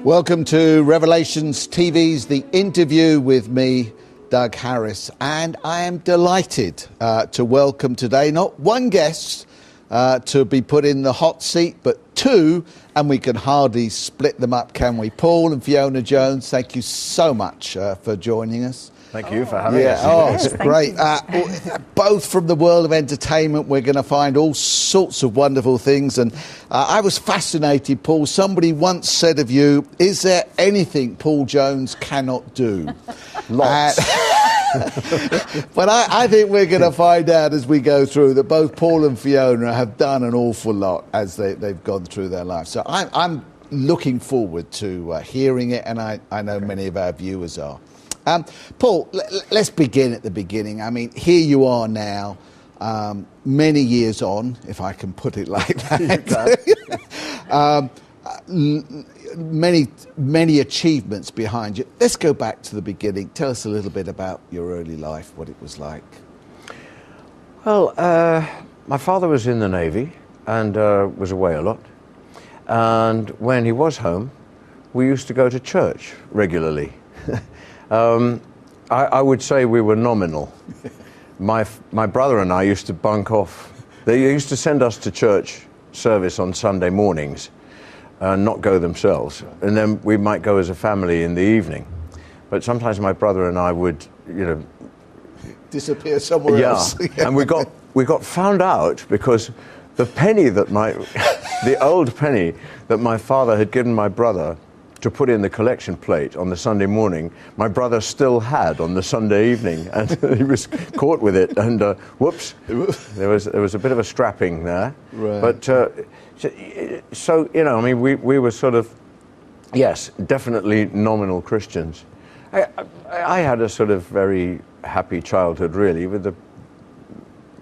Welcome to Revelations TV's The Interview with me, Doug Harris, and I am delighted to welcome today not one guest to be put in the hot seat, but two, and we can hardly split them up, can we? Paul and Fiona Jones, thank you so much for joining us. Thank you for having us. Oh, it's great. Both from the world of entertainment, we're going to find all sorts of wonderful things. And I was fascinated, Paul. Somebody once said of you, is there anything Paul Jones cannot do? Lots. But I think we're going to find out as we go through that both Paul and Fiona have done an awful lot as they've gone through their life. So I'm looking forward to hearing it, and I know many of our viewers are. Paul, let's begin at the beginning. I mean, here you are now, many years on, if I can put it like that. Many achievements behind you. Let's go back to the beginning. Tell us a little bit about your early life, what it was like. Well, my father was in the Navy and was away a lot. And when he was home, we used to go to church regularly. I would say we were nominal. My brother and I used to bunk off. They used to send us to church service on Sunday mornings and not go themselves. And then we might go as a family in the evening. But sometimes my brother and I would, disappear somewhere else. And we got found out because the penny that the old penny that my father had given my brother to put in the collection plate on the Sunday morning, my brother still had on the Sunday evening, and he was caught with it. And whoops, there was a bit of a strapping there. Right. But so I mean, we were sort of, yes, definitely nominal Christians. I had a sort of very happy childhood, really, with a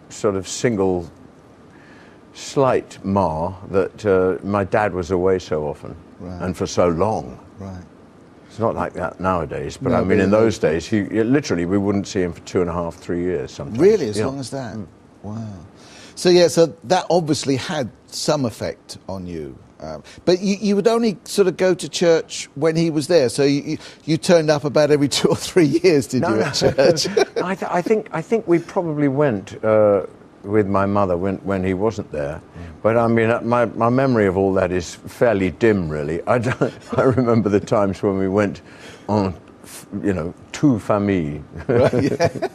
sort of single slight mar that my dad was away so often. Right. And for so long. Right. It's not like that nowadays, but I mean, in those days, literally, we wouldn't see him for 2.5, 3 years sometimes. Really? As long as that? Wow. So that obviously had some effect on you. But you would only sort of go to church when he was there. So you turned up about every 2 or 3 years, did you, at church? I think we probably went with my mother when he wasn't there. But I mean, my memory of all that is fairly dim, really. I remember the times when we went on, to famille. Right, yeah.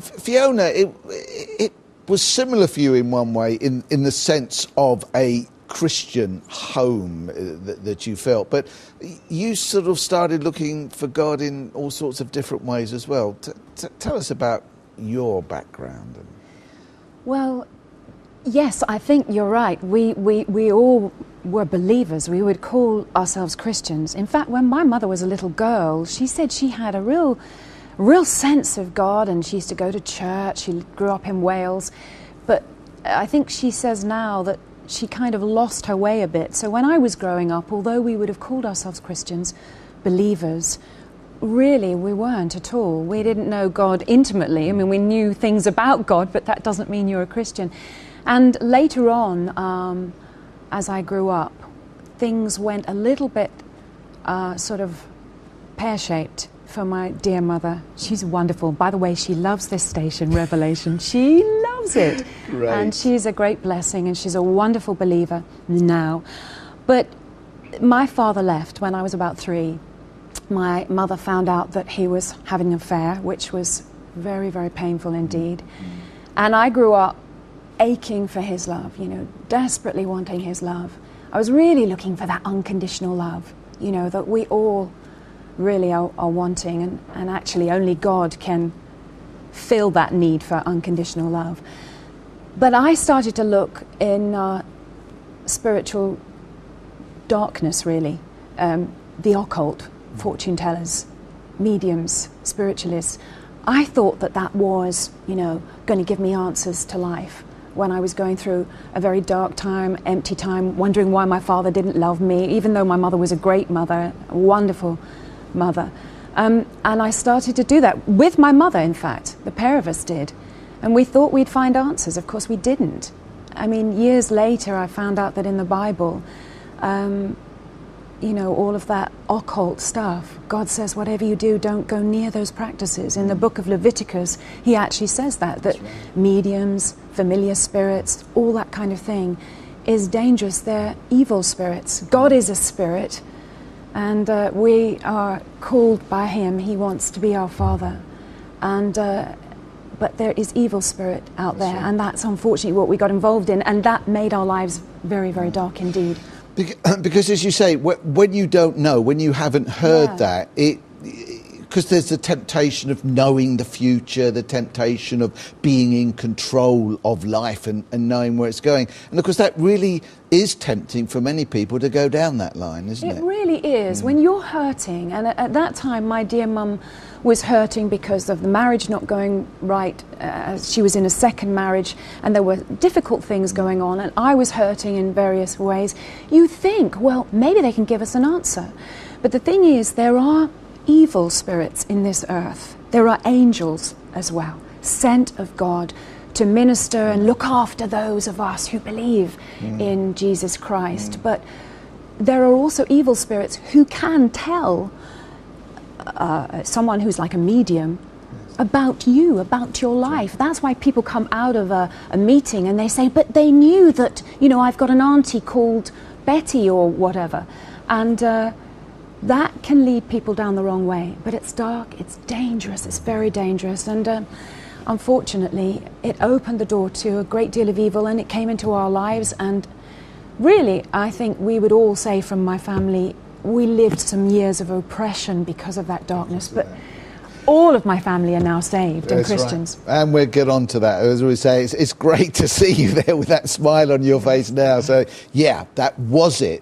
Fiona, it was similar for you in one way, in the sense of a Christian home that you felt, but you sort of started looking for God in all sorts of different ways as well. Tell us about your background. Well, yes, I think you're right. We all were believers. We would call ourselves Christians. In fact, when my mother was a little girl, she said she had a real sense of God, and she used to go to church. She grew up in Wales. But I think she says now that she kind of lost her way a bit. So when I was growing up, although we would have called ourselves Christians, believers, really, we weren't at all. We didn't know God intimately. I mean, we knew things about God, but that doesn't mean you're a Christian. And later on, as I grew up, things went a little bit sort of pear-shaped for my dear mother. She's wonderful. By the way, she loves this station, Revelation. She loves it. Right. And she's a great blessing, and she's a wonderful believer now. But my father left when I was about 3. My mother found out that he was having an affair, which was very, very painful indeed. And I grew up aching for his love, desperately wanting his love. I was really looking for that unconditional love, that we all really are wanting, and actually only God can fill that need for unconditional love. But I started to look in spiritual darkness, really, the occult, fortune tellers, mediums, spiritualists. I thought that was, going to give me answers to life when I was going through a very dark time, empty time, wondering why my father didn't love me, even though my mother was a great mother, a wonderful mother. And I started to do that with my mother, in fact. The pair of us did. And we thought we'd find answers. Of course, we didn't. I mean, years later, I found out that in the Bible, all of that occult stuff. God says, whatever you do, don't go near those practices. In the book of Leviticus, he actually says that right. mediums, familiar spirits, all that kind of thing is dangerous. They're evil spirits. God is a spirit, and we are called by him. He wants to be our Father. And but there is evil spirit out there, and that's unfortunately what we got involved in, and that made our lives very, very dark indeed. Because as you say, when you don't know, when you haven't heard that, because there's the temptation of knowing the future, the temptation of being in control of life and knowing where it's going. And of course that really is tempting for many people to go down that line, isn't it? It really is. When you're hurting, and at that time my dear mum was hurting because of the marriage not going right. She was in a second marriage and there were difficult things going on, and I was hurting in various ways. You think, well, maybe they can give us an answer. But the thing is, there are evil spirits in this earth. There are angels as well, sent of God to minister and look after those of us who believe in Jesus Christ. But there are also evil spirits who can tell someone who's like a medium about you, about your life. That's why people come out of a meeting and they say, but they knew that, I've got an auntie called Betty or whatever. And that can lead people down the wrong way. But it's dark, it's dangerous, it's very dangerous. And unfortunately, it opened the door to a great deal of evil, and it came into our lives. And really, I think we would all say from my family, we lived some years of oppression because of that darkness. But all of my family are now saved and Christians. Right. And we'll get on to that. As we say, it's great to see you there with that smile on your face now. So, yeah, that was it.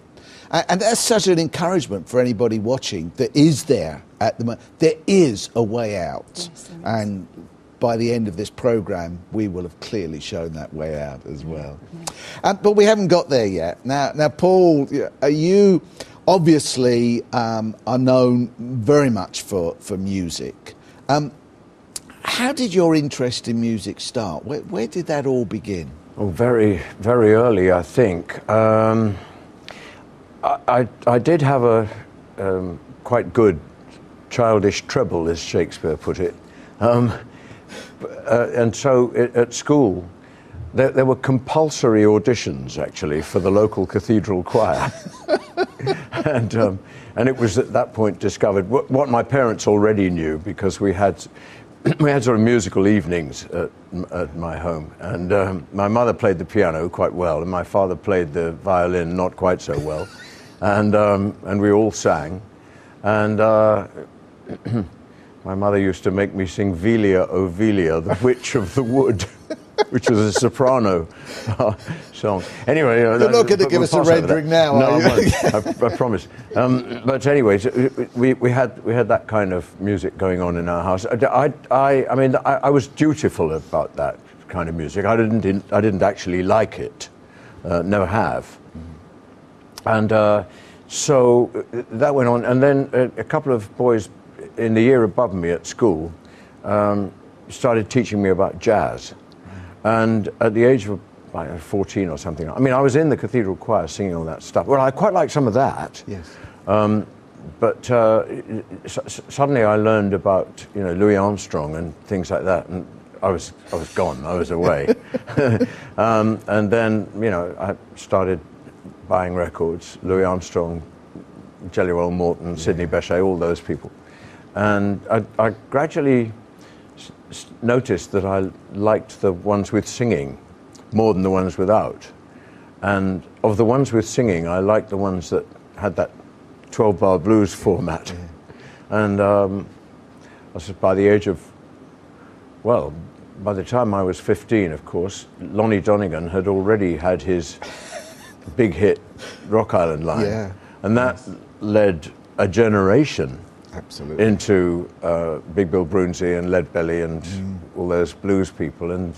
And that's such an encouragement for anybody watching that is there at the moment. There is a way out. Yes, and by the end of this programme, we will have clearly shown that way out as well. Yeah. But we haven't got there yet. Now, Paul, you obviously are known very much for music. How did your interest in music start? Where did that all begin? Oh, very, very early, I think. I did have a quite good childish treble, as Shakespeare put it. And so at school, there were compulsory auditions, actually, for the local cathedral choir. And it was at that point discovered what my parents already knew, because we had sort of musical evenings at my home. And my mother played the piano quite well, and my father played the violin not quite so well. And we all sang. And my mother used to make me sing Velia, O Velia, the Witch of the Wood, which was a soprano song. Anyway, you're not going to give us a rendering now, no, are you? I promise. But anyway, we had that kind of music going on in our house. I was dutiful about that kind of music. I didn't actually like it, never have. And so that went on, and then a couple of boys in the year above me at school started teaching me about jazz. And at the age of 14 or something, I mean, I was in the cathedral choir singing all that stuff. Well, I quite liked some of that. Yes. But suddenly I learned about Louis Armstrong and things like that, and I was gone. I was away. And then I started buying records, Louis Armstrong, Jelly Roll Morton, Sidney Bechet, all those people. And I gradually noticed that I liked the ones with singing more than the ones without. And of the ones with singing, I liked the ones that had that 12-bar blues format. Yeah. And I was by the age of, by the time I was 15, of course, Lonnie Donegan had already had his big hit Rock Island Line. Yeah. And that led a generation absolutely into Big Bill Broonzy and Lead Belly and all those blues people, and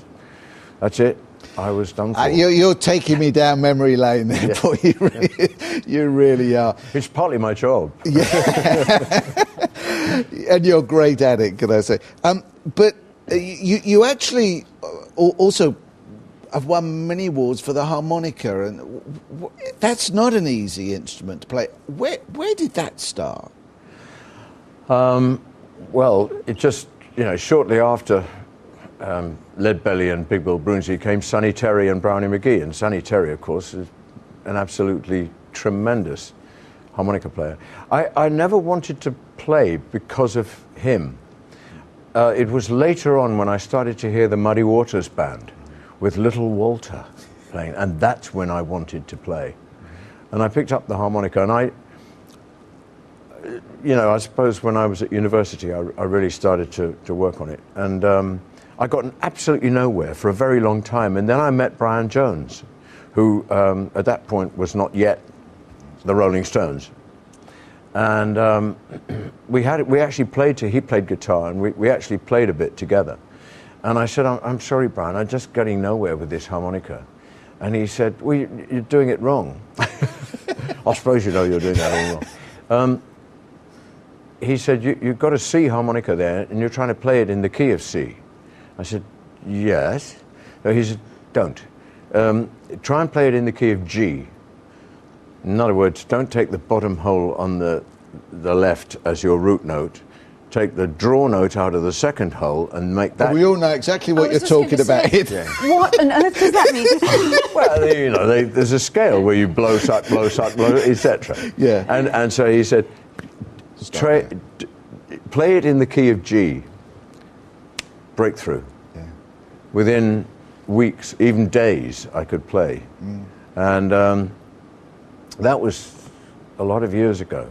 that's it. I was done for. You're taking me down memory lane there, yeah. Paul. You really are. It's partly my job. Yeah. And you're great at it, can I say. But you actually also have won many awards for the harmonica, and that's not an easy instrument to play. Where did that start? Well, it just, shortly after Leadbelly and Big Bill Broonzy came Sonny Terry and Brownie McGhee. And Sonny Terry, of course, is an absolutely tremendous harmonica player. I never wanted to play because of him. It was later on when I started to hear the Muddy Waters Band with Little Walter playing, and that's when I wanted to play. And I picked up the harmonica, and I suppose when I was at university, I really started to work on it. And I got absolutely nowhere for a very long time. And then I met Brian Jones, who at that point was not yet the Rolling Stones. And we actually played, he played guitar, and we actually played a bit together. And I said, I'm sorry, Brian, I'm just getting nowhere with this harmonica. And he said, well, you're doing it wrong. I suppose you know you're doing that all wrong. He said, you've got a C harmonica there, and you're trying to play it in the key of C. I said, yes. No, he said, don't. Try and play it in the key of G. In other words, don't take the bottom hole on the left as your root note. Take the draw note out of the second hole and make that... We all know exactly what you're talking about. What on earth does that mean? Well, there's a scale where you blow, suck, etc. Yeah. And so he said, play it in the key of G. Breakthrough. Yeah. Within weeks, even days, I could play. And that was a lot of years ago.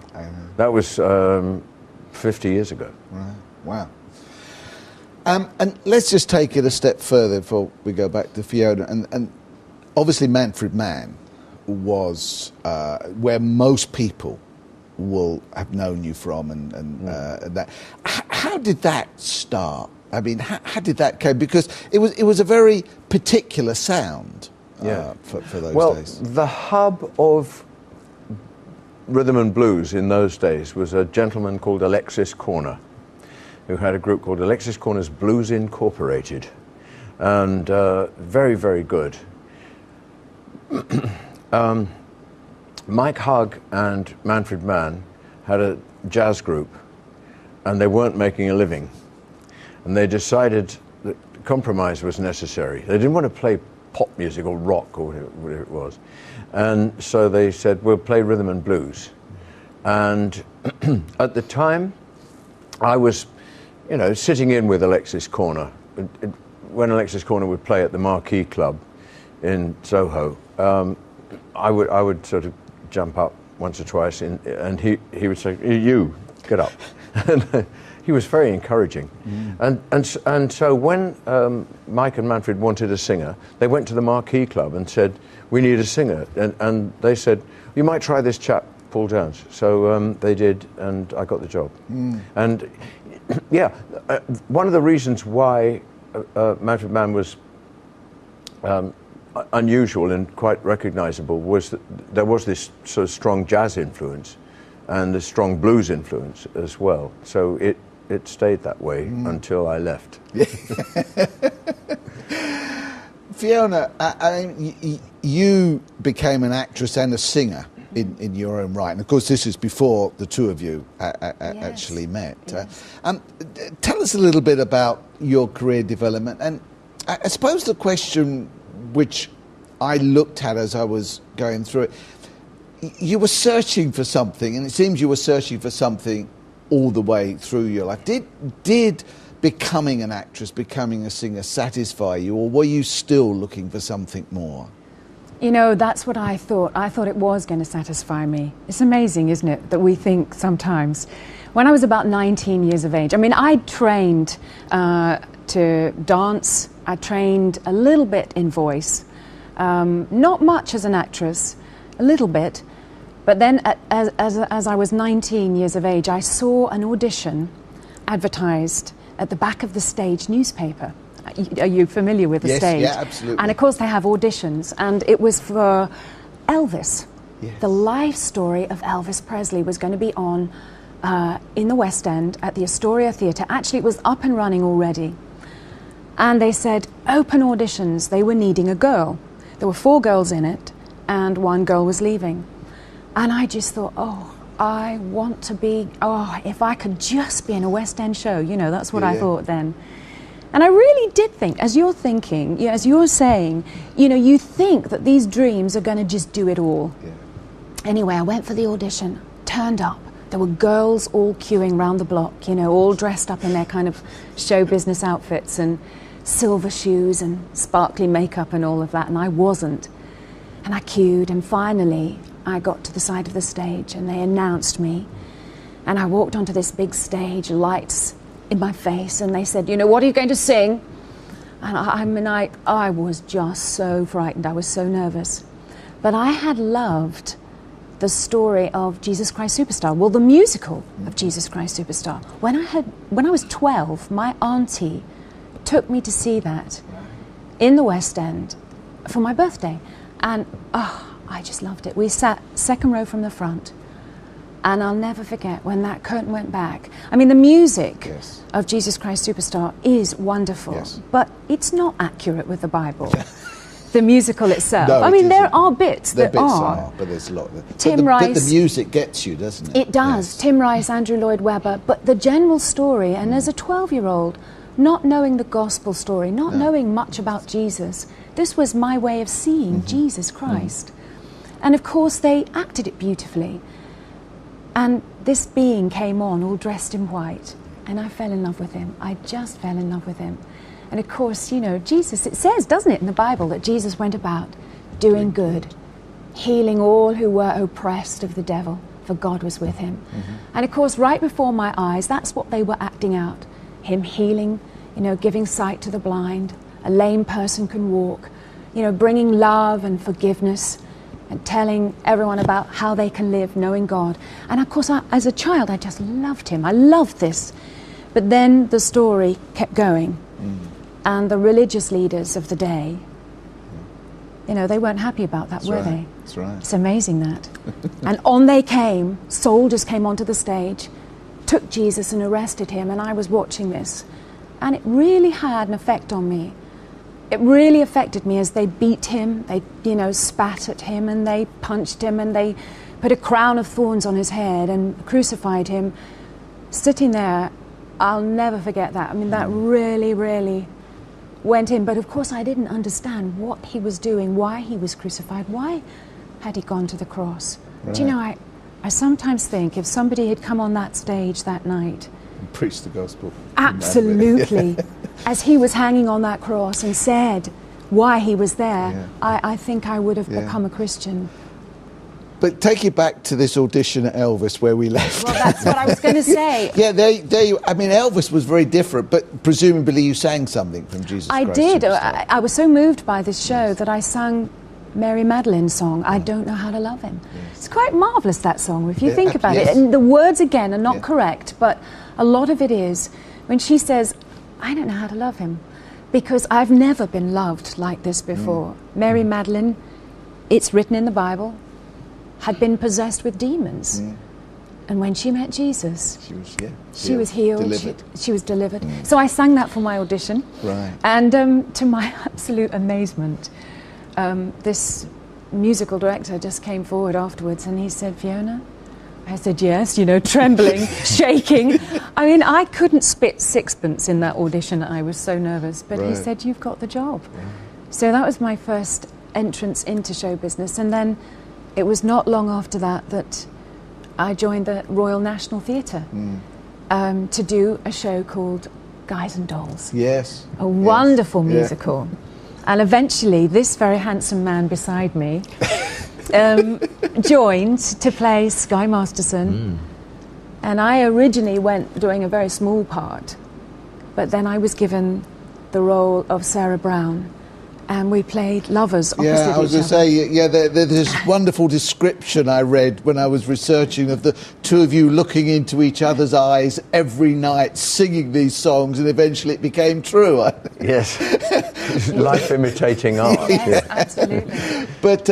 That was 50 years ago. Right. Wow. And let's just take it a step further before we go back to Fiona. And obviously Manfred Mann was where most people will have known you from, and that. How did that start? I mean, how did that come? Because it was a very particular sound for those days. Well, the hub of rhythm and blues in those days was a gentleman called Alexis Korner, who had a group called Alexis Korner's Blues Incorporated, and very, very good. Mike Hugg and Manfred Mann had a jazz group, and they weren't making a living. And they decided that compromise was necessary. They didn't want to play pop music or rock or whatever it was. And so they said, we'll play rhythm and blues. And at the time, I was, sitting in with Alexis Korner. When Alexis Korner would play at the Marquee Club in Soho, I would sort of jump up once or twice, and he would say, you, get up. And he was very encouraging. And so when Mike and Manfred wanted a singer, they went to the Marquee Club and said, we need a singer. And they said, you might try this chap, Paul Jones. So they did, and I got the job. And one of the reasons why Manfred Mann was unusual and quite recognizable was that there was this sort of strong jazz influence and a strong blues influence as well. So it stayed that way until I left. Fiona, you became an actress and a singer in your own right. And of course, this is before the two of you actually met. Yes. Tell us a little bit about your career development. And I suppose the question which I looked at as I was going through it, you were searching for something, and it seems you were searching for something all the way through your life. Did becoming an actress, becoming a singer satisfy you, or were you still looking for something more? That's what I thought. I thought it was going to satisfy me. It's amazing, isn't it, that we think sometimes. When I was about 19 years of age, I trained to dance. I trained a little bit in voice. Not much as an actress, a little bit. But then as I was 19 years of age, I saw an audition advertised at the back of the Stage newspaper. Are you familiar with the Stage? Yes, yeah, absolutely. And of course they have auditions, and it was for Elvis. Yes. The life story of Elvis Presley was going to be on in the West End at the Astoria Theatre. Actually, it was up and running already. And they said, open auditions. They were needing a girl. There were 4 girls in it, and 1 girl was leaving. And I just thought, I want to be, if I could just be in a West End show, you know, that's what I thought then. And I really did think, as you're thinking, as you're saying, you know, you think that these dreams are going to just do it all. Yeah. Anyway, I went for the audition, turned up. There were girls all queuing round the block, you know, all dressed up in their kind of show business outfits and silver shoes and sparkly makeup and all of that, and I wasn't. And I queued, and finally I got to the side of the stage and they announced me. And I walked onto this big stage, lights in my face, and they said, you know, what are you going to sing? And I was just so frightened. I was so nervous. But I had loved the story of Jesus Christ Superstar, well, the musical of Jesus Christ Superstar. When I was 12, my auntie took me to see that in the West End for my birthday. And I just loved it. We sat second row from the front. And I'll never forget when that curtain went back. I mean, the music of Jesus Christ Superstar is wonderful, but it's not accurate with the Bible. The musical itself. No, I mean, there are bits that are. But there's a lot. Tim Rice. But the music gets you, doesn't it? It does. Yes. Tim Rice, Andrew Lloyd Webber. But the general story, and as a 12-year-old, not knowing the gospel story, not knowing much about Jesus, this was my way of seeing Jesus Christ. And of course, they acted it beautifully. And this being came on all dressed in white, and I fell in love with him. I just fell in love with him. And of course, you know, Jesus, it says, doesn't it, in the Bible, that Jesus went about doing good, healing all who were oppressed of the devil, for God was with him. And of course, right before my eyes, that's what they were acting out. Him healing, you know, giving sight to the blind, a lame person can walk, you know, bringing love and forgiveness, and telling everyone about how they can live knowing God. And of course, as a child, I just loved him. I loved this. But then the story kept going. And the religious leaders of the day, you know, they weren't happy about that, were they? That's right. It's amazing that. And on they came, soldiers came onto the stage, took Jesus and arrested him, and I was watching this. And it really had an effect on me. It really affected me as they beat him, they, you know, spat at him, and they punched him, and they put a crown of thorns on his head and crucified him. Sitting there, I'll never forget that. I mean, that really, really went in. But of course, I didn't understand what he was doing, why he was crucified, why had he gone to the cross. Right. Do you know, I sometimes think if somebody had come on that stage that night, and preach the gospel. Absolutely. As he was hanging on that cross and said why he was there, I think I would have become a Christian. But take you back to this audition at Elvis where we left. Well, that's what I was going to say. I mean, Elvis was very different, but presumably you sang something from Jesus Christ. I did. I was so moved by this show that I sang Mary Magdalene's song, I Don't Know How to Love Him. It's quite marvellous, that song, if you think about it. And the words, again, are not correct, but a lot of it is. When she says, I don't know how to love him, because I've never been loved like this before. Mary Magdalene, it's written in the Bible, had been possessed with demons. And when she met Jesus, she was healed, she was delivered. So I sang that for my audition. Right. And to my absolute amazement, this musical director just came forward afterwards and he said, Fiona? I said, yes, you know, trembling, shaking. I mean, I couldn't spit sixpence in that audition. I was so nervous. But he said, you've got the job. So that was my first entrance into show business. And then it was not long after that that I joined the Royal National Theatre to do a show called Guys and Dolls. Yes. A wonderful musical. And eventually, this very handsome man beside me joined to play Sky Masterson. And I originally went doing a very small part, but then I was given the role of Sarah Brown, and we played lovers opposite each other. Yeah, I was going to say, there's this wonderful description I read when I was researching of the two of you looking into each other's eyes every night, singing these songs, and eventually it became true. Yes, life imitating art. Yes, absolutely. But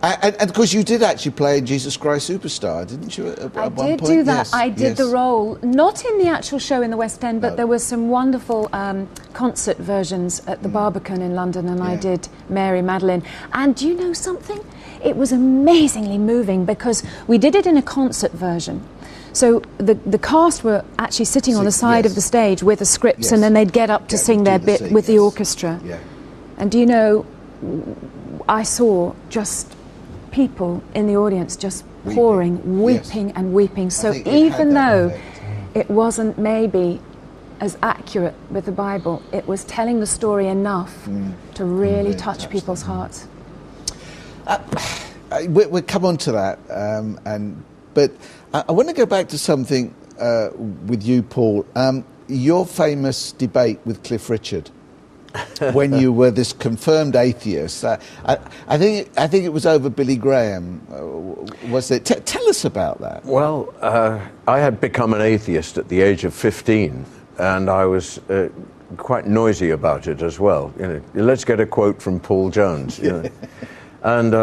And of course, you did actually play Jesus Christ Superstar, didn't you? I did do that. Yes, I did the role, not in the actual show in the West End, but No. there were some wonderful concert versions at the Barbican in London, and I Yeah. did Mary Magdalene. And do you know something? It was amazingly moving because we did it in a concert version. So the cast were actually sitting on the side Yes. of the stage with the scripts, Yes. and then they'd get up to Yeah, sing do their the bit sing, with the yes. orchestra. Yeah. And do you know, I saw just people in the audience just Weeping. pouring, Yes. weeping and weeping. So think it had even that though effect. it wasn't maybe as accurate with the Bible, it was telling the story enough to really Really touch touch people's hearts. We'll come on to that, but I want to go back to something with you, Paul. Your famous debate with Cliff Richard when you were this confirmed atheist. I think it was over Billy Graham. Was it? Tell us about that. Well, I had become an atheist at the age of 15, and I was quite noisy about it as well. You know, let's get a quote from Paul Jones. You know. And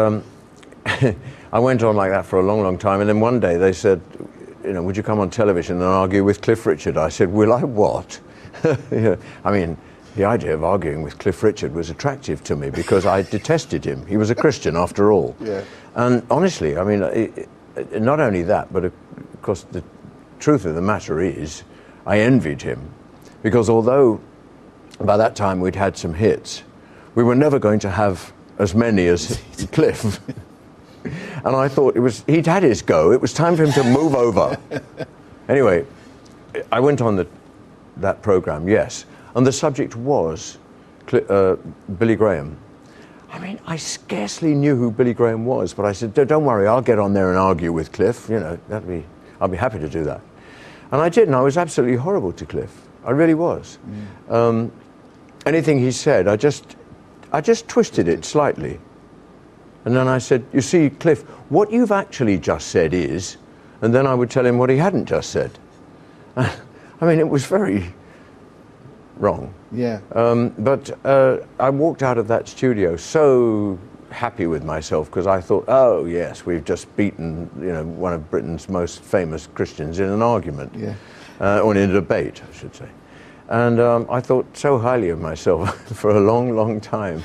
I went on like that for a long, long time. And then one day they said, you know, would you come on television and argue with Cliff Richard? I said, will I what? Yeah. I mean, the idea of arguing with Cliff Richard was attractive to me because I detested him. He was a Christian after all. Yeah. And honestly, I mean, not only that, but of course the truth of the matter is I envied him because although by that time we'd had some hits, we were never going to have as many as Cliff. And I thought he'd had his go. It was time for him to move over. Anyway, I went on that program, yes. And the subject was Billy Graham. I mean, I scarcely knew who Billy Graham was, but I said, don't worry, I'll get on there and argue with Cliff. You know, I'll be happy to do that. And I did, and I was absolutely horrible to Cliff. I really was. Anything he said, I just twisted it slightly. And then I said, you see, Cliff, what you've actually just said is, and then I would tell him what he hadn't just said. I mean, it was very wrong. Yeah. But I walked out of that studio so happy with myself because I thought, oh, yes, we've just beaten, you know, one of Britain's most famous Christians in an argument. Yeah. Or in a debate, I should say. And I thought so highly of myself for a long, long time.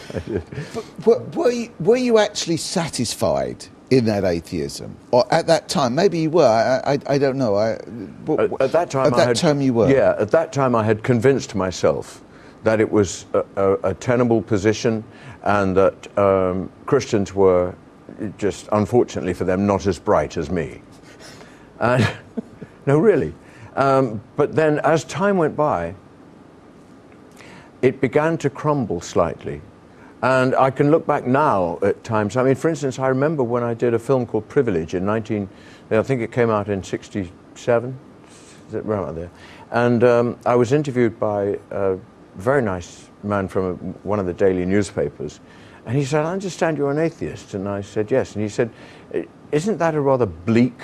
Were you actually satisfied in that atheism, or at that time? Maybe you were. I don't know. At that time, time you were. Yeah, at that time I had convinced myself that it was a tenable position, and that Christians were just, unfortunately for them, not as bright as me. And no, really. But then, as time went by, it began to crumble slightly. And I can look back now at times. I mean, for instance, I remember when I did a film called Privilege in I think it came out in 67, right there. And I was interviewed by a very nice man from one of the daily newspapers. And he said, I understand you're an atheist. And I said, yes. And he said, isn't that a rather bleak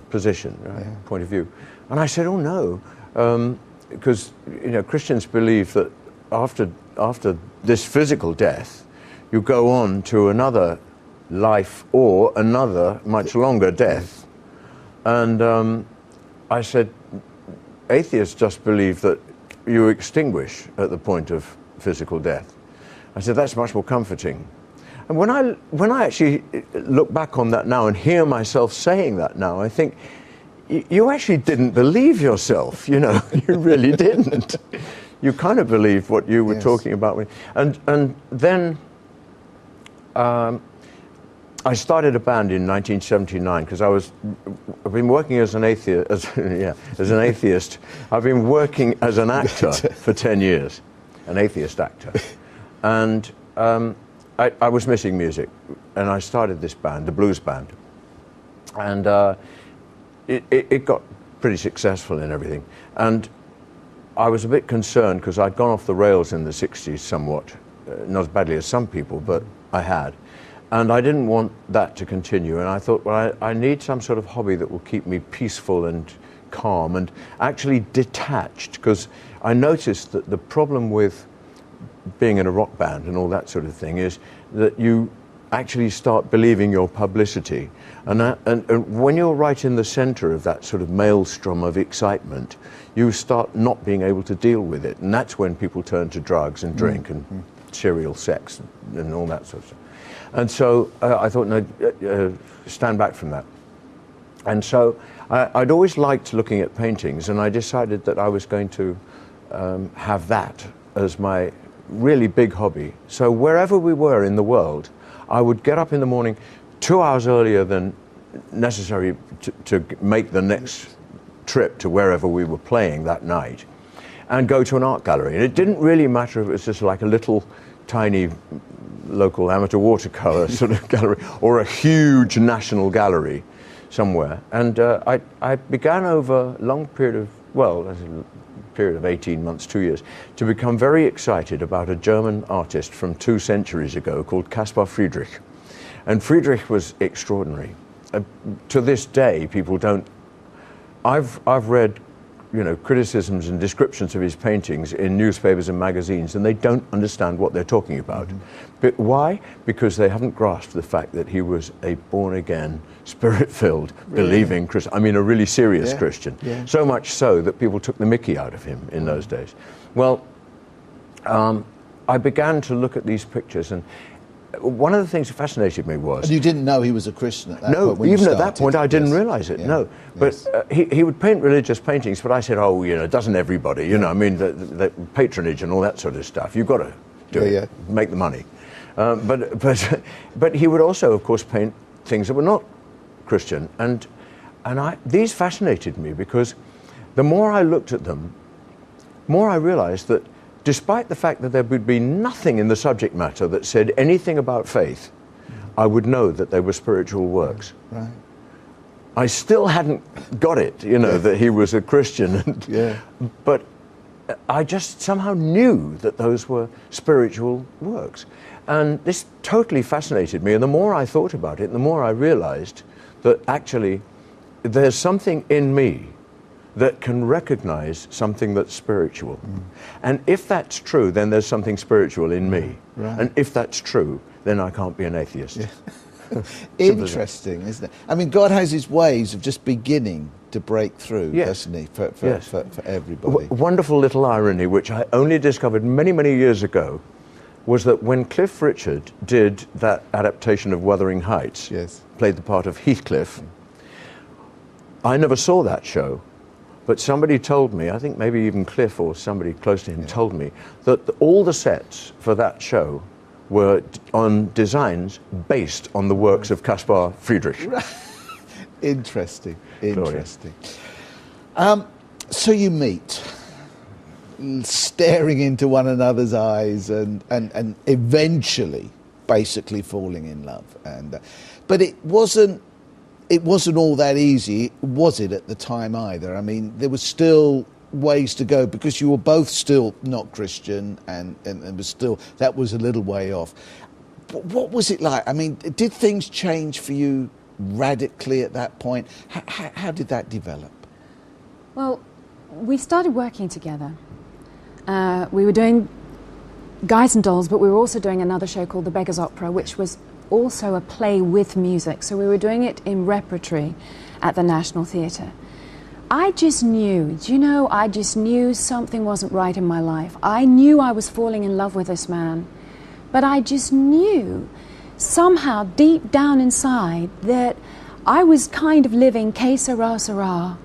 position, right? Yeah. Point of view? And I said, oh, no. Because, you know, Christians believe that after this physical death, you go on to another life or another much longer death. And I said, atheists just believe that you extinguish at the point of physical death. I said, that's much more comforting. And when I actually look back on that now and hear myself saying that now, I think, you actually didn't believe yourself, you know, you really didn't. You kind of believed what you were talking about. And then I started a band in 1979 because I've been working as an atheist, as an atheist. I've been working as an actor for 10 years, an atheist actor. And I was missing music, and I started this band, the blues band. And it got pretty successful and everything. And I was a bit concerned because I'd gone off the rails in the 60s somewhat, not as badly as some people, but I had. And I didn't want that to continue. And I thought, well, I need some sort of hobby that will keep me peaceful and calm and actually detached, because I noticed that the problem with being in a rock band and all that sort of thing is that you actually start believing your publicity. And when you're right in the center of that sort of maelstrom of excitement, you start not being able to deal with it. And that's when people turn to drugs and drink and serial sex and all that sort of stuff. And so I thought, no, stand back from that. And so I'd always liked looking at paintings, and I decided that I was going to have that as my really big hobby. So wherever we were in the world, I would get up in the morning 2 hours earlier than necessary to make the next trip to wherever we were playing that night, and go to an art gallery. And it didn't really matter if it was just like a little tiny local amateur watercolour sort of gallery or a huge national gallery somewhere. And I began over a long period of, well, a period of 18 months, 2 years, to become very excited about a German artist from 2 centuries ago called Caspar Friedrich. And Friedrich was extraordinary. To this day, people don't... I've read, you know, criticisms and descriptions of his paintings in newspapers and magazines, and they don't understand what they're talking about. But why? Because they haven't grasped the fact that he was a born-again, spirit-filled, believing Christian. I mean, a really serious Christian. Yeah. So much so that people took the mickey out of him in those days. Well, I began to look at these pictures, and one of the things that fascinated me was... And you didn't know he was a Christian at that point? No, even at that point I didn't realise it, no. But he would paint religious paintings, but I said, oh, you know, doesn't everybody? You know, I mean, the patronage and all that sort of stuff. You've got to do it, make the money. But he would also, of course, paint things that were not Christian. And these fascinated me because the more I looked at them, more I realised that despite the fact that there would be nothing in the subject matter that said anything about faith, I would know that they were spiritual works. Right. I still hadn't got it, you know, that he was a Christian. But I just somehow knew that those were spiritual works. And this totally fascinated me. And the more I thought about it, the more I realized that actually there's something in me that can recognize something that's spiritual. And if that's true, then there's something spiritual in me. Right. And if that's true, then I can't be an atheist. Interesting, isn't it? I mean, God has his ways of just beginning to break through, doesn't he, for everybody. Wonderful little irony, which I only discovered many, many years ago, was that when Cliff Richard did that adaptation of Wuthering Heights, played the part of Heathcliff, I never saw that show. But somebody told me, I think maybe even Cliff or somebody close to him told me, that all the sets for that show were on designs based on the works of Caspar Friedrich. Interesting, interesting. So you meet, staring into one another's eyes and eventually basically falling in love. But it wasn't all that easy, was it, at the time either? I mean, there was still ways to go because you were both still not Christian and was still, that was a little way off. But what was it like? I mean, did things change for you radically at that point? How did that develop? Well, we started working together. We were doing Guys and Dolls, but we were also doing another show called The Beggar's Opera, which was also a play with music. So we were doing it in repertory at the National Theatre. I just knew, I just knew something wasn't right in my life. I knew I was falling in love with this man, but I just knew somehow deep down inside that I was kind of living que sera, sera.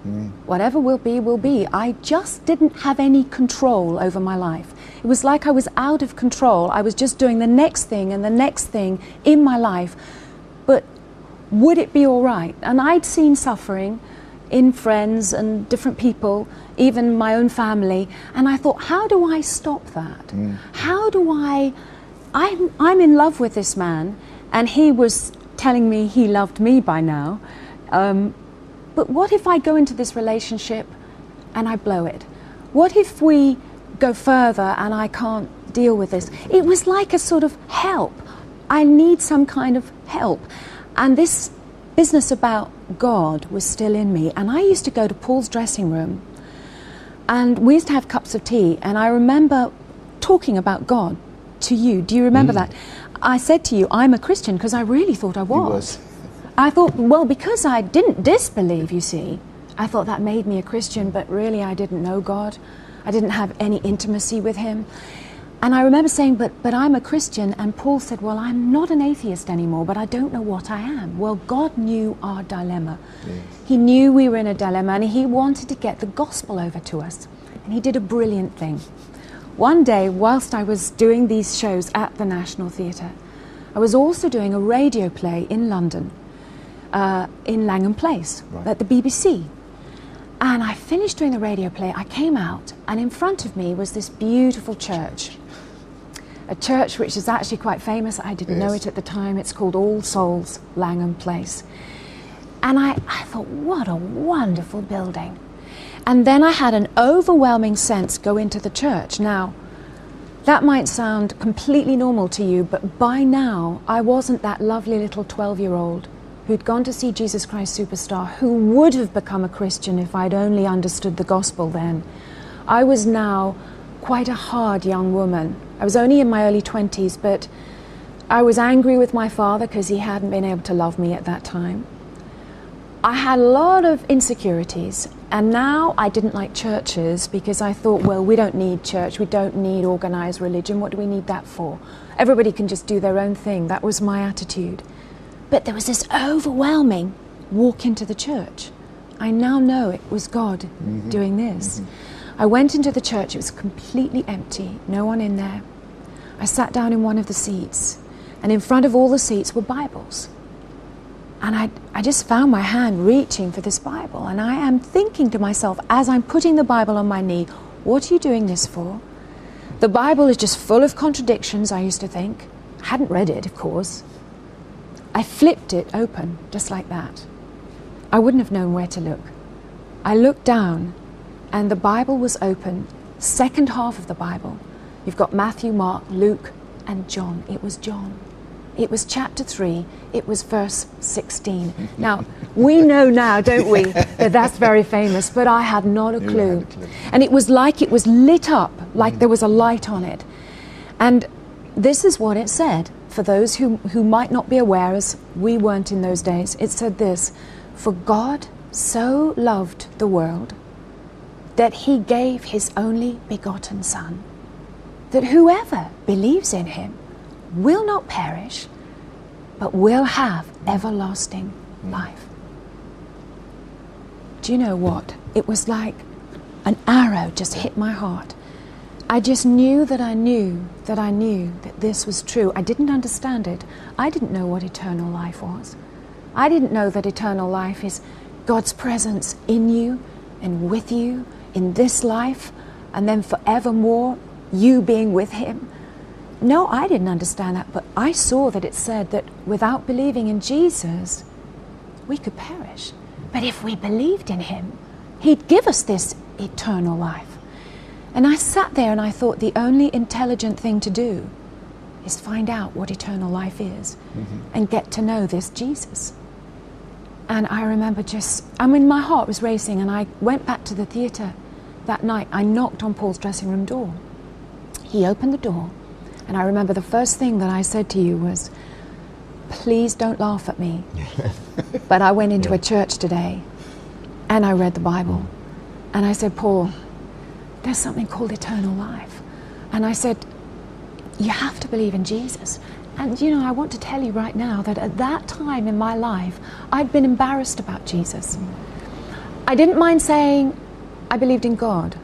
Whatever will be, will be. I just didn't have any control over my life. It was like I was out of control. I was just doing the next thing and the next thing in my life. But would it be all right? And I'd seen suffering in friends and different people, even my own family, and I thought, how do I stop that? How do I'm in love with this man, and he was telling me he loved me by now, but what if I go into this relationship and I blow it? What if we go further and I can't deal with this? It was like a sort of help. I need some kind of help. And this business about God was still in me. And I used to go to Paul's dressing room and we used to have cups of tea, and I remember talking about God to you. Do you remember that? I said to you, I'm a Christian, because I really thought I was. was. I thought, well, because I didn't disbelieve, you see, I thought that made me a Christian, but really I didn't know God. I didn't have any intimacy with him. And I remember saying, but I'm a Christian, and Paul said, well, I'm not an atheist anymore, but I don't know what I am. Well, God knew our dilemma. Yes. He knew we were in a dilemma, and he wanted to get the gospel over to us. And he did a brilliant thing. One day, whilst I was doing these shows at the National Theatre, I was also doing a radio play in London, in Langham Place, at the BBC. And I finished doing the radio play, I came out, and in front of me was this beautiful church. A church which is actually quite famous. I didn't know it at the time. It's called All Souls Langham Place. And I thought, what a wonderful building. And then I had an overwhelming sense go into the church. Now, that might sound completely normal to you, but by now I wasn't that lovely little 12-year-old who'd gone to see Jesus Christ Superstar, who would have become a Christian if I'd only understood the gospel then. I was now quite a hard young woman. I was only in my early 20s, but I was angry with my father because he hadn't been able to love me at that time. I had a lot of insecurities, and now I didn't like churches because I thought, well, we don't need church, we don't need organized religion, what do we need that for? Everybody can just do their own thing. That was my attitude. But there was this overwhelming walk into the church. I now know it was God doing this. I went into the church, it was completely empty, no one in there. I sat down in one of the seats, and in front of all the seats were Bibles. And I just found my hand reaching for this Bible, and I am thinking to myself, as I'm putting the Bible on my knee, what are you doing this for? The Bible is just full of contradictions, I used to think. I hadn't read it, of course. I flipped it open, just like that. I wouldn't have known where to look. I looked down, and the Bible was open, second half of the Bible. You've got Matthew, Mark, Luke, and John. It was John. It was chapter 3. It was verse 16. Now, we know now, don't we, that that's very famous, but I had not a clue. And it was like it was lit up, like there was a light on it. And this is what it said, for those who might not be aware, as we weren't in those days. It said this, for God so loved the world that he gave his only begotten Son, that whoever believes in him will not perish, but will have everlasting life. Do you know what? It was like an arrow just hit my heart. I just knew that I knew that I knew that this was true. I didn't understand it. I didn't know what eternal life was. I didn't know that eternal life is God's presence in you and with you in this life, and then forevermore, you being with him. No, I didn't understand that, but I saw that it said that without believing in Jesus, we could perish. But if we believed in him, he'd give us this eternal life. And I sat there and I thought the only intelligent thing to do is find out what eternal life is and get to know this Jesus. And I remember my heart was racing, and I went back to the theatre that night. I knocked on Paul's dressing room door. He opened the door, and I remember the first thing that I said to you was, please don't laugh at me. But I went into a church today, and I read the Bible. And I said, Paul, there's something called eternal life. And I said, you have to believe in Jesus. And you know, I want to tell you right now that at that time in my life, I'd been embarrassed about Jesus. I didn't mind saying I believed in God,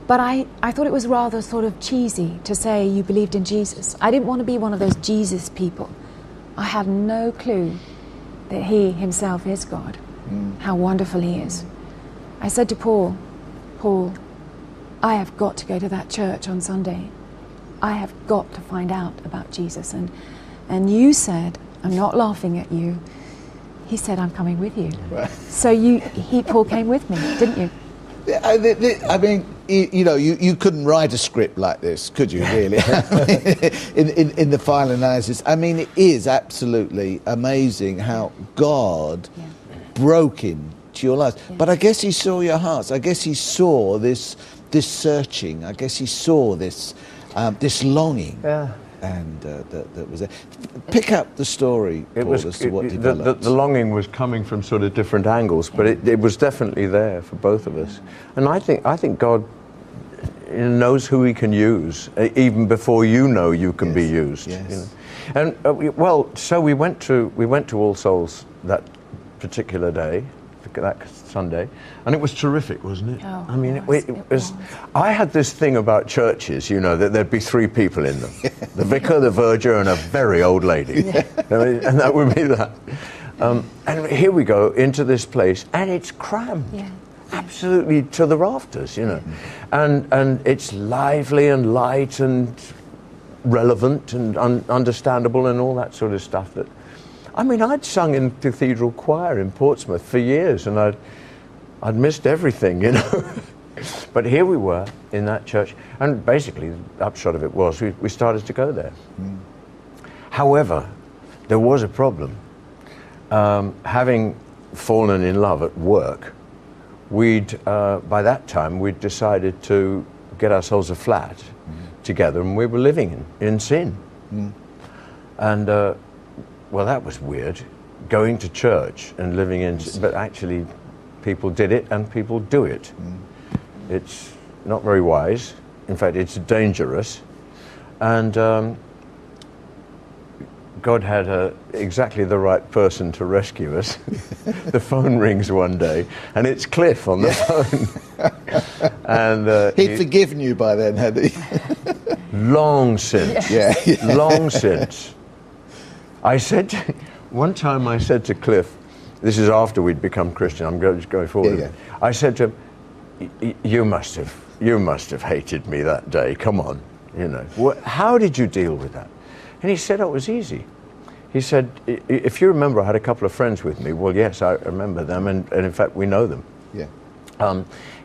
but I thought it was rather sort of cheesy to say you believed in Jesus. I didn't want to be one of those Jesus people. I had no clue that he himself is God, how wonderful he is. I said to Paul, I have got to go to that church on Sunday. I have got to find out about Jesus. And you said, I'm not laughing at you. He said, I'm coming with you. Right. So Paul came with me, didn't you? I mean, you couldn't write a script like this, could you, really? in the final analysis. I mean, it is absolutely amazing how God broke into your lives. Yeah. But I guess he saw your hearts. I guess he saw this searching. I guess he saw this longing. Yeah, and that was there. Pick up the story, Paul, as to what developed. The longing was coming from sort of different angles, but it was definitely there for both of us. And I think God knows who He can use, even before you know you can be used. Yes. You know? And so we went to All Souls that particular day, that Sunday, and it was terrific, wasn't it? Oh, I mean, it it was. was. I had this thing about churches, you know, that there'd be three people in them: the vicar, the verger, and a very old lady, and that would be that. And here we go into this place, and it's crammed. Yeah. Absolutely to the rafters, you know, and it's lively and light and relevant and understandable and all that sort of stuff. That, I mean, I'd sung in cathedral choir in Portsmouth for years, and I'd missed everything, you know. But here we were in that church, and basically the upshot of it was we started to go there. However, there was a problem. Having fallen in love at work, by that time we'd decided to get ourselves a flat together, and we were living in sin. And well, that was weird, going to church and living in sin, but actually people did it and people do it. It's not very wise. In fact, it's dangerous. And God had exactly the right person to rescue us. The phone rings one day, and it's Cliff on the phone. And He'd forgiven you by then, had he? Long since. Yeah. Long since. One time I said to Cliff, this is after we'd become Christian, I'm just going forward. Yeah. I said to him, you must have hated me that day, come on, you know. How did you deal with that? And he said, oh, it was easy. He said, if you remember, I had a couple of friends with me. Well, yes, I remember them, and in fact, we know them. Yeah.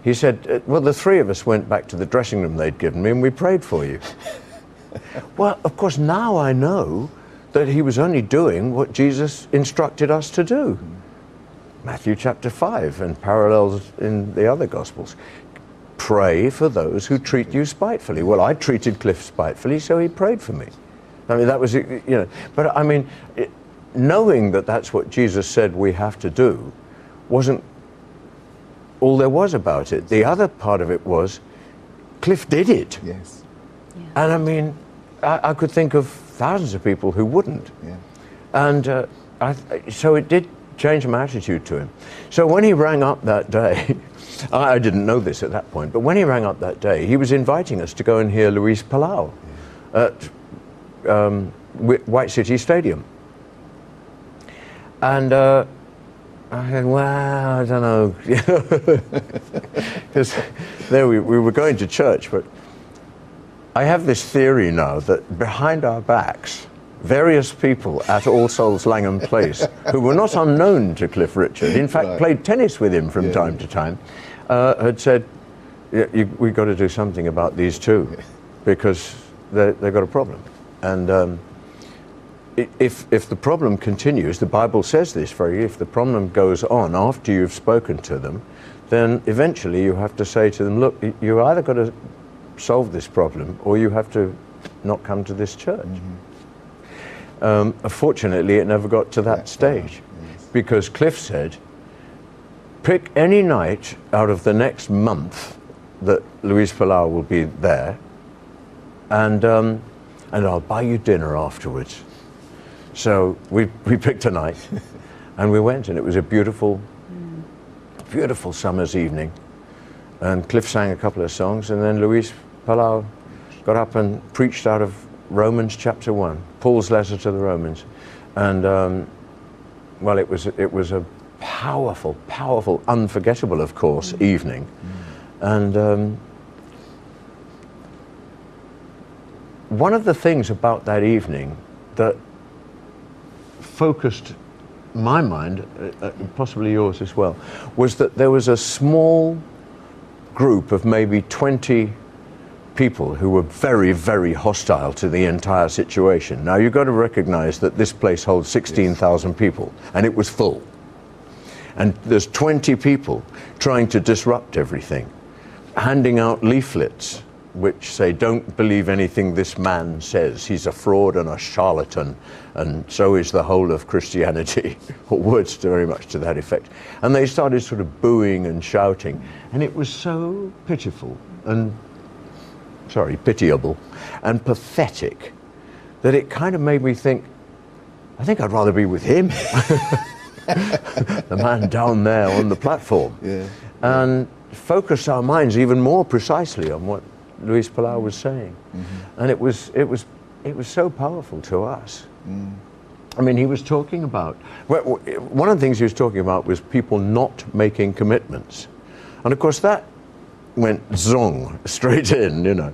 He said, well, the three of us went back to the dressing room they'd given me, and we prayed for you. Well, of course, now I know that he was only doing what Jesus instructed us to do. Matthew chapter 5 and parallels in the other Gospels. Pray for those who treat you spitefully. Well, I treated Cliff spitefully, so he prayed for me. I mean, that was, you know, but I mean, knowing that that's what Jesus said we have to do wasn't all there was about it. The other part of it was Cliff did it. Yes. Yeah. And I mean, I could think of thousands of people who wouldn't. Yeah. And so it did change my attitude to him. So when he rang up that day, I didn't know this at that point, but when he rang up that day, he was inviting us to go and hear Luis Palau at White City Stadium. And I said, well, I don't know. Because there we were going to church, but I have this theory now that behind our backs, various people at All Souls Langham Place, who were not unknown to Cliff Richard, in fact played tennis with him from time to time, had said, we've got to do something about these two, because they've got a problem. And if the problem continues, the Bible says this if the problem goes on after you've spoken to them, then eventually you have to say to them, look, you either got to solve this problem or you have to not come to this church. Fortunately, it never got to that stage, because Cliff said, pick any night out of the next month that Luis Palau will be there, and I'll buy you dinner afterwards. So we picked a night, and we went, and it was a beautiful, beautiful summer's evening. And Cliff sang a couple of songs, and then Luis Palau got up and preached out of Romans chapter 1, Paul's letter to the Romans. And well, it was a powerful, powerful, unforgettable, of course, evening. And one of the things about that evening that focused my mind, possibly yours as well, was that there was a small group of maybe 20 people who were very, very hostile to the entire situation. Now, you've got to recognize that this place holds 16,000 people, and it was full. And there's 20 people trying to disrupt everything, handing out leaflets which say, don't believe anything this man says. He's a fraud and a charlatan, and so is the whole of Christianity, or words very much to that effect. And they started sort of booing and shouting, and it was so pitiful and, pitiable and pathetic that it kind of made me think, I think I'd rather be with him, the man down there on the platform, and focus our minds even more precisely on what Luis Palau was saying. And it was so powerful to us. I mean, he was talking about, one of the things he was talking about was people not making commitments. And of course that went zong, straight in, you know,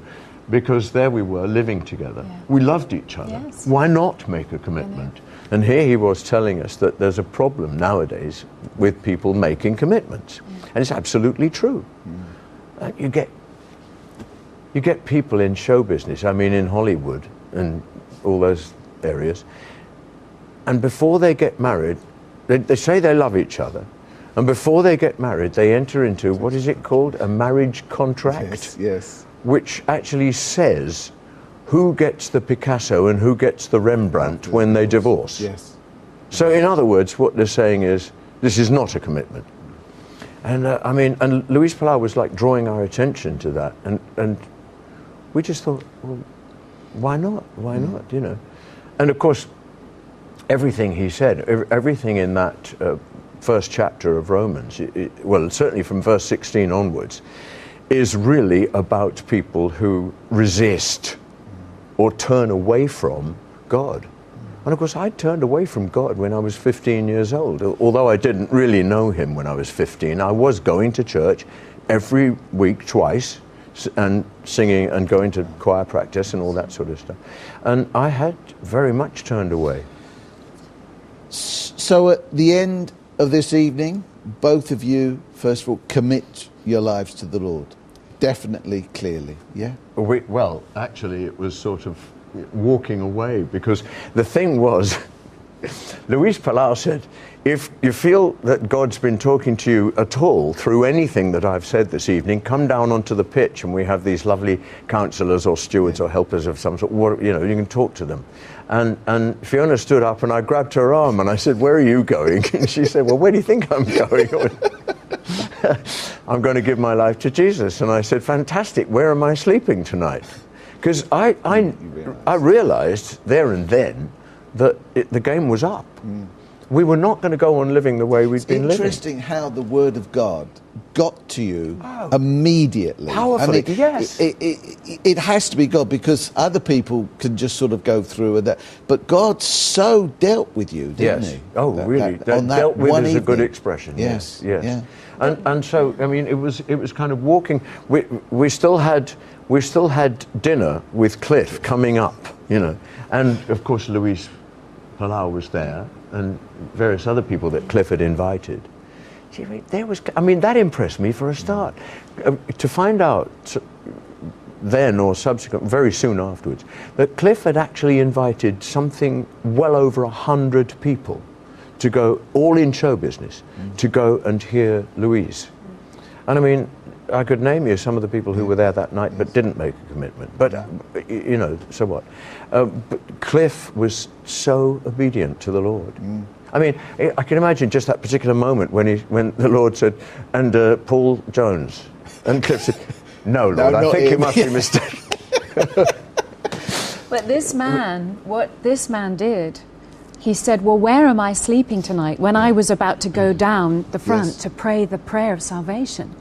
because there we were living together. Yeah. We loved each other. Yes. Why not make a commitment? And here he was telling us that there's a problem nowadays with people making commitments. And it's absolutely true. You get people in show business, I mean in Hollywood and all those areas, and before they get married, they say they love each other, and before they get married, they enter into, what is it called? A marriage contract? Yes. Which actually says who gets the Picasso and who gets the Rembrandt when they divorce. Yes. So in other words, what they're saying is, this is not a commitment. And I mean, and Luis Palau was like drawing our attention to that, and we just thought, well, why not? Why not, you know? And of course, everything he said, everything in that first chapter of Romans, well, certainly from verse 16 onwards, is really about people who resist or turn away from God. And of course, I turned away from God when I was 15 years old. Although I didn't really know him when I was 15, I was going to church every week twice and singing and going to choir practice and all that sort of stuff. And I had very much turned away. So at the end of this evening, both of you, first of all, commit your lives to the Lord. Definitely, clearly, yeah? Well, actually, it was sort of walking away, because the thing was, Luis Palau said, if you feel that God's been talking to you at all through anything that I've said this evening, come down onto the pitch and we have these lovely counselors or stewards or helpers of some sort, you know, you can talk to them. And Fiona stood up and I grabbed her arm and I said, where are you going? And she said, well, where do you think I'm going? I'm going to give my life to Jesus. And I said, fantastic, where am I sleeping tonight? Because I realized there and then that the game was up. We were not going to go on living the way we'd been living. It's interesting how the Word of God got to you immediately. Powerfully, yes. It has to be God, because other people can just sort of go through with that. But God so dealt with you, didn't he? Oh, really? Dealt with is a good expression. Yes. Yeah. And so, I mean, it was kind of walking. We still had dinner with Cliff coming up, you know, and of course Luis Palau was there, and various other people that Cliff had invited. I mean, that impressed me for a start. To find out then or subsequent, very soon afterwards, that Cliff had actually invited something well over 100 people to go, all in show business, to go and hear Luis. And I mean, I could name you some of the people who were there that night but didn't make a commitment. But, you know, so what? But Cliff was so obedient to the Lord. I mean, I can imagine just that particular moment when the Lord said, and Paul Jones. And Cliff said, no, Lord, I think you must be mistaken. But this man, what this man did, he said, well, where am I sleeping tonight? When I was about to go down the front to pray the prayer of salvation.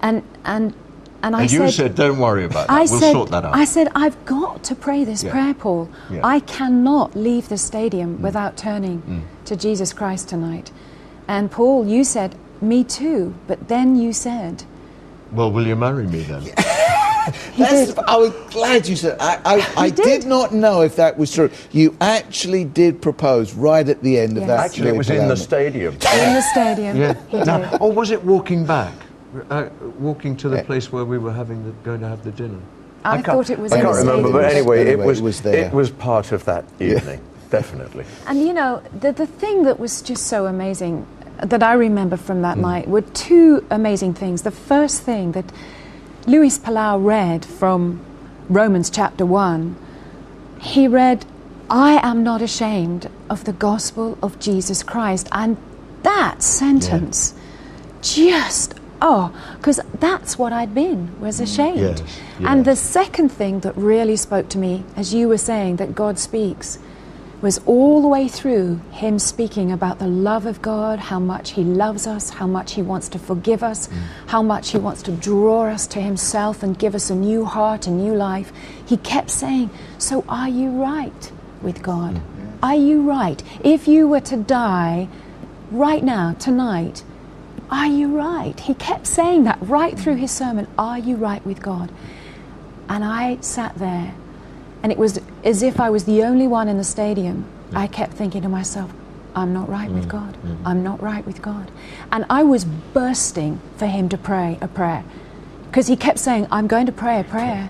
And I said... And you said, don't worry about that, we'll sort that out. I said, I've got to pray this prayer, Paul. Yeah. I cannot leave the stadium without turning to Jesus Christ tonight. And Paul, you said, me too, but then you said... Well, will you marry me then? I was glad you said. I did not know if that was true. You actually did propose right at the end of that. Actually, it was in the stadium. In the stadium, he did. Or was it walking back? Walking to the place where we were going to have the dinner. I thought it was I in can't the remember, stadium. but anyway, it was there. It was part of that evening, definitely. And you know, the thing that was just so amazing that I remember from that night were two amazing things. The first thing that Luis Palau read from Romans chapter 1, he read, I am not ashamed of the gospel of Jesus Christ. And that sentence just, because that's what I'd been, was ashamed. Yes, And the second thing that really spoke to me, as you were saying, that God speaks, was all the way through him speaking about the love of God, how much he loves us, how much he wants to forgive us, how much he wants to draw us to himself and give us a new heart, a new life. He kept saying, so are you right with God? Are you right? If you were to die right now, tonight, are you right? He kept saying that right through his sermon, are you right with God? And I sat there, and it was as if I was the only one in the stadium. I kept thinking to myself, I'm not right with God. I'm not right with God. And I was bursting for him to pray a prayer, because he kept saying, I'm going to pray a prayer.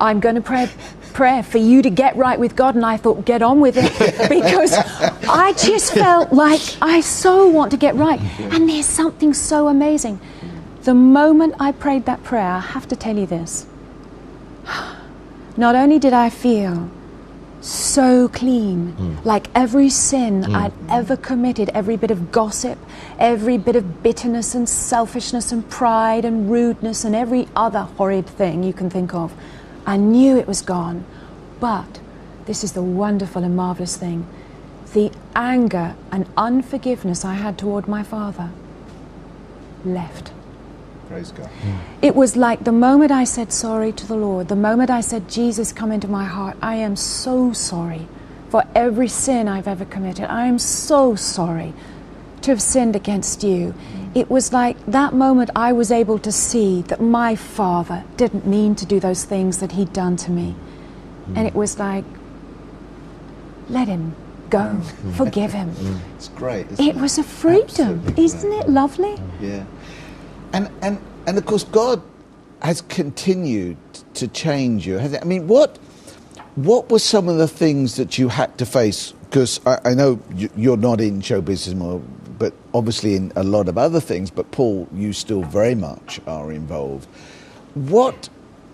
I'm going to pray a prayer for you to get right with God. And I thought, get on with it, because I just felt like I so want to get right. And there's something so amazing. The moment I prayed that prayer, I have to tell you this. Not only did I feel so clean, like every sin I'd ever committed, every bit of gossip, every bit of bitterness and selfishness and pride and rudeness and every other horrid thing you can think of, I knew it was gone. But this is the wonderful and marvelous thing. The anger and unforgiveness I had toward my father left. Praise God. It was like the moment I said sorry to the Lord, the moment I said, Jesus, come into my heart, I am so sorry for every sin I've ever committed. I am so sorry to have sinned against you. It was like that moment I was able to see that my father didn't mean to do those things that he'd done to me. And it was like, let him go, forgive him. It's great. It was a freedom. Absolutely Isn't great. it lovely? Yeah. And of course, God has continued to change you. I mean, what were some of the things that you had to face? Because I know you're not in show business anymore, but obviously in a lot of other things. But Paul, you still very much are involved. What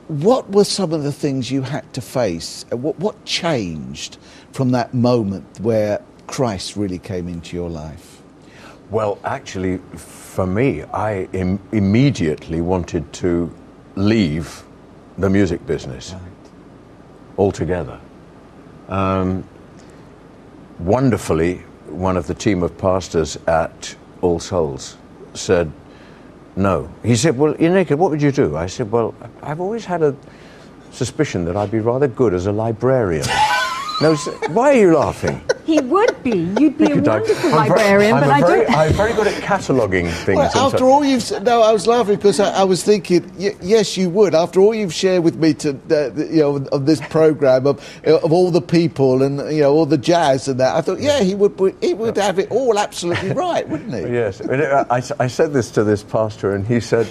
were some of the things you had to face? What changed from that moment where Christ really came into your life? Well, actually, for me, I immediately wanted to leave the music business altogether. Wonderfully, one of the team of pastors at All Souls said, no. He said, well, Enrique, what would you do? I said, well, I've always had a suspicion that I'd be rather good as a librarian. No, why are you laughing? He would be. You'd be a wonderful librarian, but I don't. I'm very good at cataloguing things. Well, after all you've said, no, I was laughing because I was thinking, yes, you would. After all you've shared with me of this program of all the people and all the jazz and that, I thought, yeah, he would have it all absolutely right, wouldn't he? Yes, I said this to this pastor, and he said,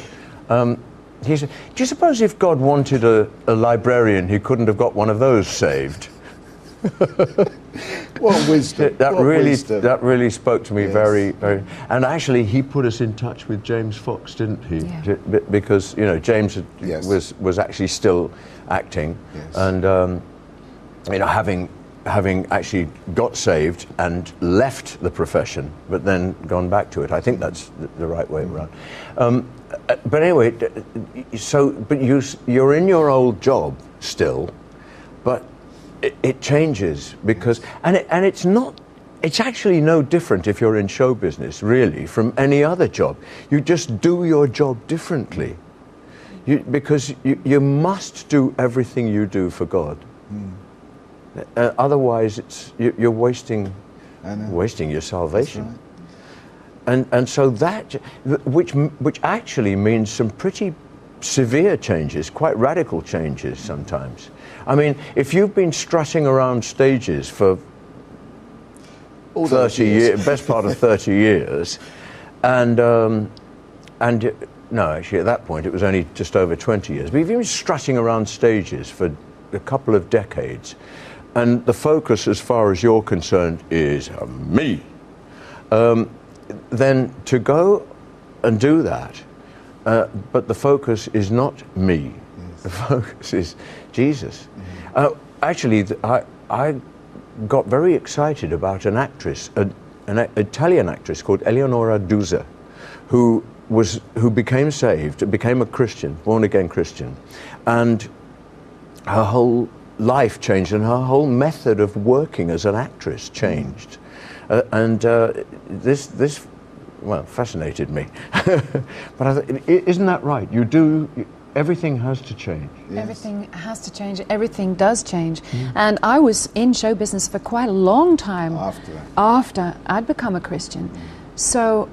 do you suppose if God wanted a librarian, he couldn't have got one of those saved? What wisdom! That wisdom. really spoke to me. Yes. very. And actually, he put us in touch with James Fox, didn't he? Yeah. Because James Yes. was actually still acting, Yes. and having actually got saved and left the profession, but then gone back to it. I think that's the right way around. But anyway, but you're in your old job still, but it changes because it's actually no different if you're in show business really from any other job. You just do your job differently, because you must do everything you do for God. Otherwise, you're wasting your salvation. Right. And so that which actually means some pretty severe changes, quite radical changes sometimes. I mean, if you've been strutting around stages for All 30 years, best part of 30 years, and no, actually at that point it was only just over 20 years, but if you've been strutting around stages for a couple of decades, and the focus as far as you're concerned is me, then to go and do that, but the focus is not me. Yes. The focus is Jesus. Actually, I got very excited about an actress, an Italian actress called Eleonora Duse, who became saved, became a Christian, born-again Christian, and her whole life changed, and her whole method of working as an actress changed, and this fascinated me. But I thought, isn't that right? Everything has to change. Yes. Everything has to change. Everything does change. And I was in show business for quite a long time after I'd become a Christian. So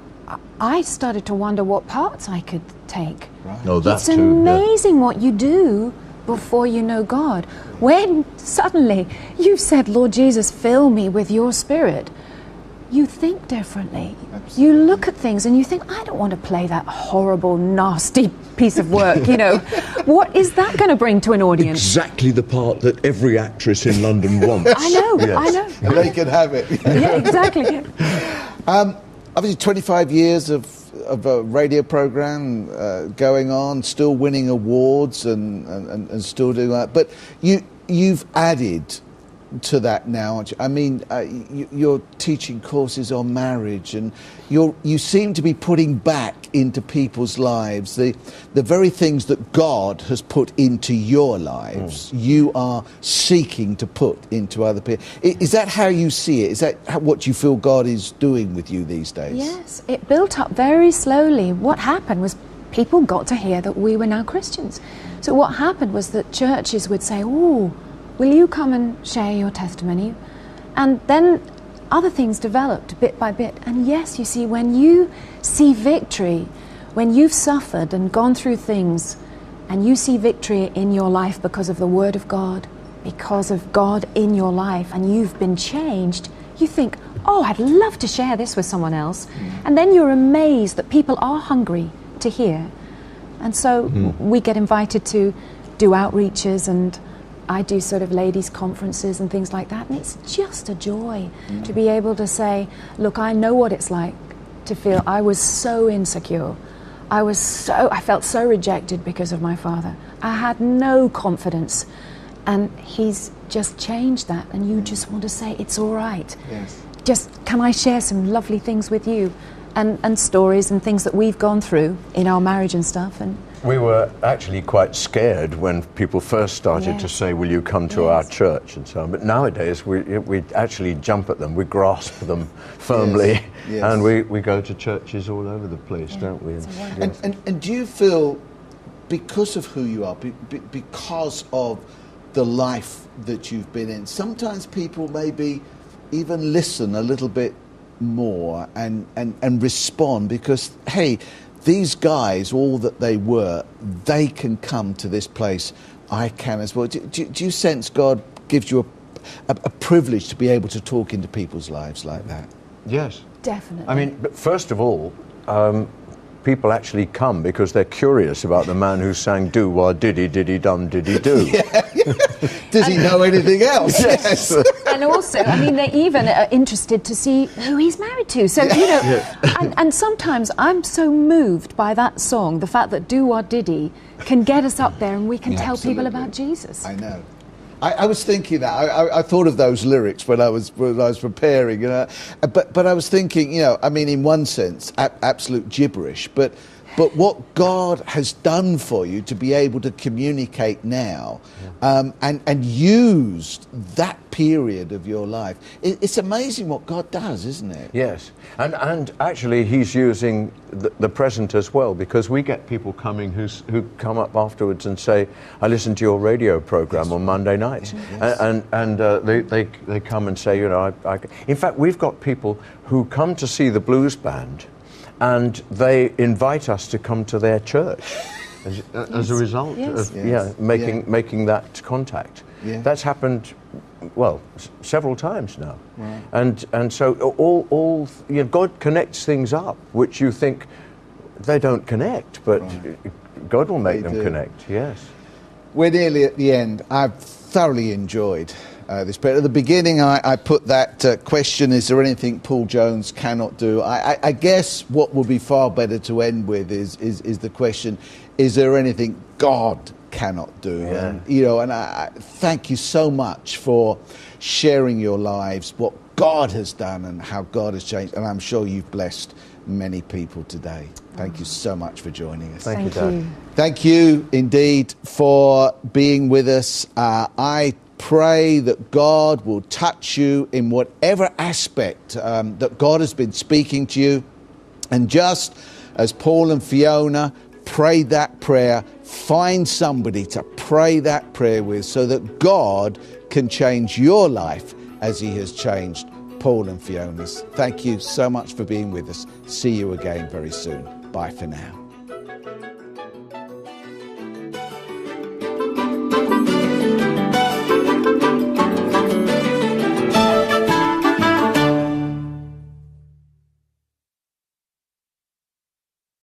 I started to wonder what parts I could take. Right. Oh, that It's too, yeah. amazing what you do before you know God. When suddenly you've said, Lord Jesus, fill me with your Spirit, you think differently. Absolutely. You look at things and you think, I don't want to play that horrible, nasty piece of work, you know. What is that going to bring to an audience? Exactly the part that every actress in London wants. I know, Yes. I know. They can have it. Yeah, exactly. Obviously, 25 years of a radio program going on, still winning awards and still doing that. But you've added to that now. I mean, you're teaching courses on marriage, and you seem to be putting back into people's lives the very things that God has put into your lives. You are seeking to put into other people. Is that how you see it? Is that what you feel God is doing with you these days? Yes, it built up very slowly. What happened was people got to hear that we were now Christians. So what happened was that churches would say, "Oh, will you come and share your testimony?" And then other things developed bit by bit. And yes, you see, when you see victory, when you've suffered and gone through things, and you see victory in your life because of the Word of God, because of God in your life, and you've been changed, you think, oh, I'd love to share this with someone else. And then you're amazed that people are hungry to hear. And so we get invited to do outreaches, and I do sort of ladies' conferences and things like that, and it's just a joy to be able to say, look, I know what it's like to feel I was so insecure. I felt so rejected because of my father. I had no confidence, and he's just changed that, and you just want to say, it's all right. Yes. Just, can I share some lovely things with you? And stories and things that we've gone through in our marriage and stuff. And We were actually quite scared when people first started to Yes. say, will you come to our Yes. church and so on. But nowadays we actually jump at them, we grasp them firmly, Yes, yes. and we go to churches all over the place, don't we? it's a wonderful And do you feel, because of who you are, because of the life that you've been in, sometimes people maybe even listen a little bit more and respond because, hey, these guys, all that they were, they can come to this place. I can as well. Do you sense God gives you a privilege to be able to talk into people's lives like that? Yes. Definitely. I mean, but first of all, people actually come because they're curious about the man who sang "Do Wah Diddy Diddy Dum Diddy Do." Does he know anything else? Yes. And also, I mean, they even are interested to see who he's married to. So, you know, and sometimes I'm so moved by that song, the fact that Do Wah Diddy can get us up there and we can tell people Absolutely. about Jesus. I know. I was thinking that. I thought of those lyrics when I was preparing, you know. But I was thinking, you know, I mean, in one sense, absolute gibberish. But what God has done for you to be able to communicate now, and used that period of your life, it's amazing what God does, isn't it? Yes, and actually he's using the present as well, because we get people coming who come up afterwards and say, I listened to your radio program on Monday nights, and they come and say, you know, in fact we've got people who come to see the blues band, and they invite us to come to their church as a result Yes. of making that contact. Yeah. That's happened, well, several times now. Right. And so all you know, God connects things up which you think they don't connect, but God will make They them do. connect. Yes. We're nearly at the end. I've thoroughly enjoyed this prayer. At the beginning, I put that question, is there anything Paul Jones cannot do? I guess what would be far better to end with is the question, is there anything God cannot do? Yeah. And, you know, and I thank you so much for sharing your lives, what God has done and how God has changed. And I'm sure you've blessed many people today. Thank you so much for joining us. Thank you, Dad. Thank you indeed for being with us. I pray that God will touch you in whatever aspect that God has been speaking to you. And just as Paul and Fiona prayed that prayer, find somebody to pray that prayer with so that God can change your life as he has changed Paul and Fiona's. Thank you so much for being with us. See you again very soon. Bye for now.